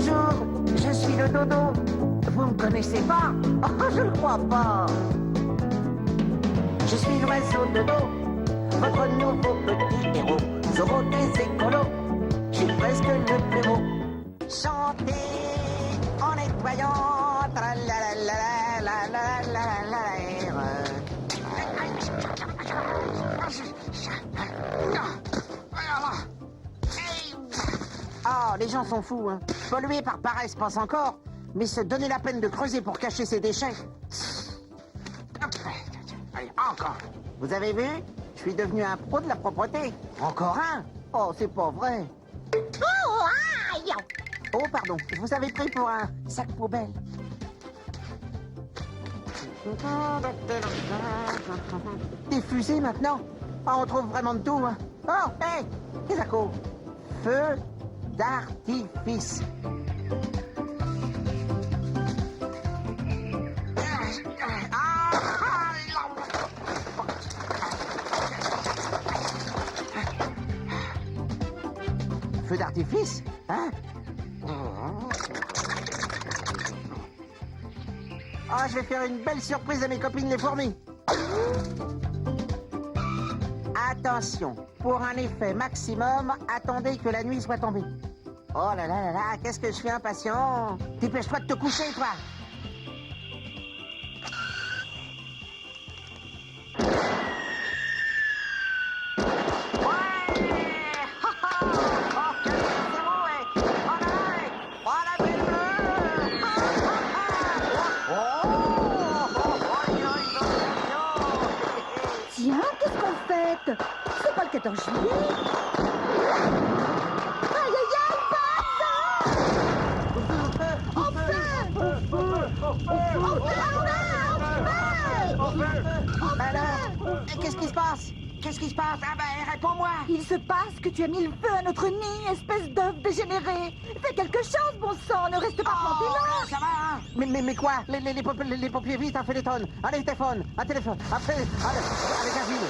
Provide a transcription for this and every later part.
Bonjour, je suis le dodo. Vous me connaissez pas? Oh, je le crois pas. Je suis l'oiseau dodo, votre nouveau petit héros. Zoro des écolos, je suis presque le plus beau. Chantez en nettoyant, Ah, les gens sont fous, hein. Polluer par paresse passe encore, mais se donner la peine de creuser pour cacher ses déchets. Allez, encore. Vous avez vu? Je suis devenu un pro de la propreté. Encore un? Oh, c'est pas vrai. Oh, aïe! Oh, pardon, je vous avais pris pour un sac poubelle. Des fusées maintenant? Oh, on trouve vraiment de tout, hein. Oh, hé, Kesako. Feu d'artifice. Feu d'artifice? Hein? Ah, je vais faire une belle surprise à mes copines les fourmis. Attention, pour un effet maximum, attendez que la nuit soit tombée. Oh là là là là, qu'est-ce que je suis impatient. Dépêche-toi de te coucher, toi. Tiens, qu'est-ce qu'on fête? C'est pas le 14 juillet. Aïe, aïe, aïe, passe! Enfin! Alors, qu'est-ce qui se passe? Qu'est-ce qui se passe? Ah ben, réponds-moi! Il se passe que tu as mis le feu à notre nid, espèce d'œuf dégénéré. Fais quelque chose, bon sang, ne reste pas planté là. Ça va, hein? Mais quoi? Les pompiers, vite, un téléphone. Allez, un téléphone. Après, allez, Gazine.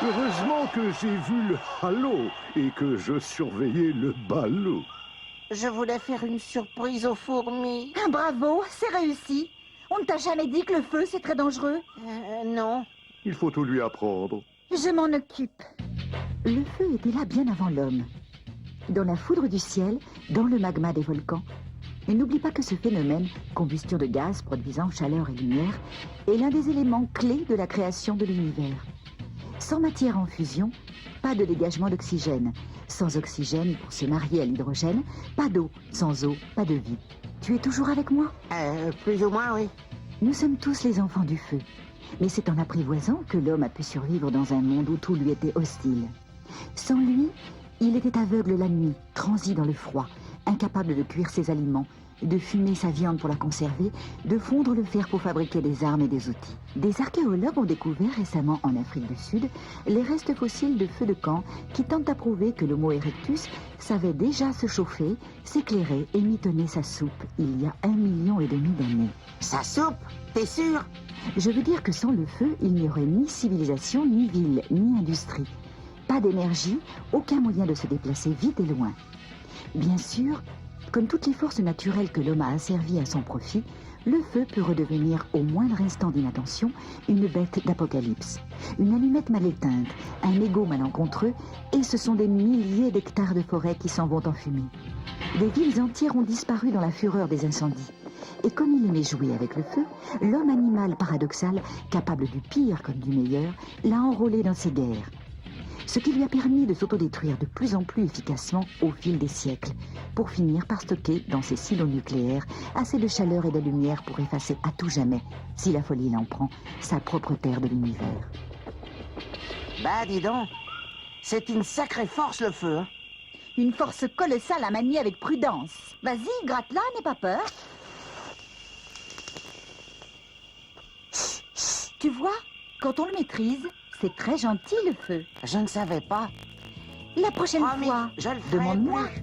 Heureusement que j'ai vu le halo et que je surveillais le ballot. Je voulais faire une surprise aux fourmis. Ah, bravo, c'est réussi. On ne t'a jamais dit que le feu, c'est très dangereux? Non. Il faut tout lui apprendre. Je m'en occupe. Le feu était là bien avant l'homme. Dans la foudre du ciel, dans le magma des volcans. Mais n'oublie pas que ce phénomène, combustion de gaz produisant chaleur et lumière, est l'un des éléments clés de la création de l'univers. Sans matière en fusion, pas de dégagement d'oxygène. Sans oxygène pour se marier à l'hydrogène, pas d'eau. Sans eau, pas de vie. Tu es toujours avec moi? Plus ou moins, oui. Nous sommes tous les enfants du feu. Mais c'est en l'apprivoisant que l'homme a pu survivre dans un monde où tout lui était hostile. Sans lui, il était aveugle la nuit, transi dans le froid, incapable de cuire ses aliments, de fumer sa viande pour la conserver, de fondre le fer pour fabriquer des armes et des outils. Des archéologues ont découvert récemment en Afrique du Sud les restes fossiles de feux de camp qui tentent à prouver que l'Homo erectus savait déjà se chauffer, s'éclairer et mitonner sa soupe il y a 1,5 million d'années. Sa soupe? T'es sûr? Je veux dire que sans le feu, il n'y aurait ni civilisation, ni ville, ni industrie. Pas d'énergie, aucun moyen de se déplacer vite et loin. Bien sûr, comme toutes les forces naturelles que l'homme a asservies à son profit, le feu peut redevenir au moindre instant d'inattention une bête d'apocalypse. Une allumette mal éteinte, un mégot malencontreux, et ce sont des milliers d'hectares de forêt qui s'en vont en fumée. Des villes entières ont disparu dans la fureur des incendies. Et comme il aimait jouer avec le feu, l'homme animal paradoxal, capable du pire comme du meilleur, l'a enrôlé dans ses guerres. Ce qui lui a permis de s'autodétruire de plus en plus efficacement au fil des siècles, pour finir par stocker dans ses silos nucléaires assez de chaleur et de lumière pour effacer à tout jamais, si la folie l'en prend, sa propre terre de l'univers. Bah, dis donc, c'est une sacrée force, le feu, hein? Une force colossale à manier avec prudence. Vas-y, gratte-la, n'aie pas peur. Tu vois, quand on le maîtrise, c'est très gentil le feu. Je ne savais pas. La prochaine Promis, fois, je le ferai demande-moi. plus.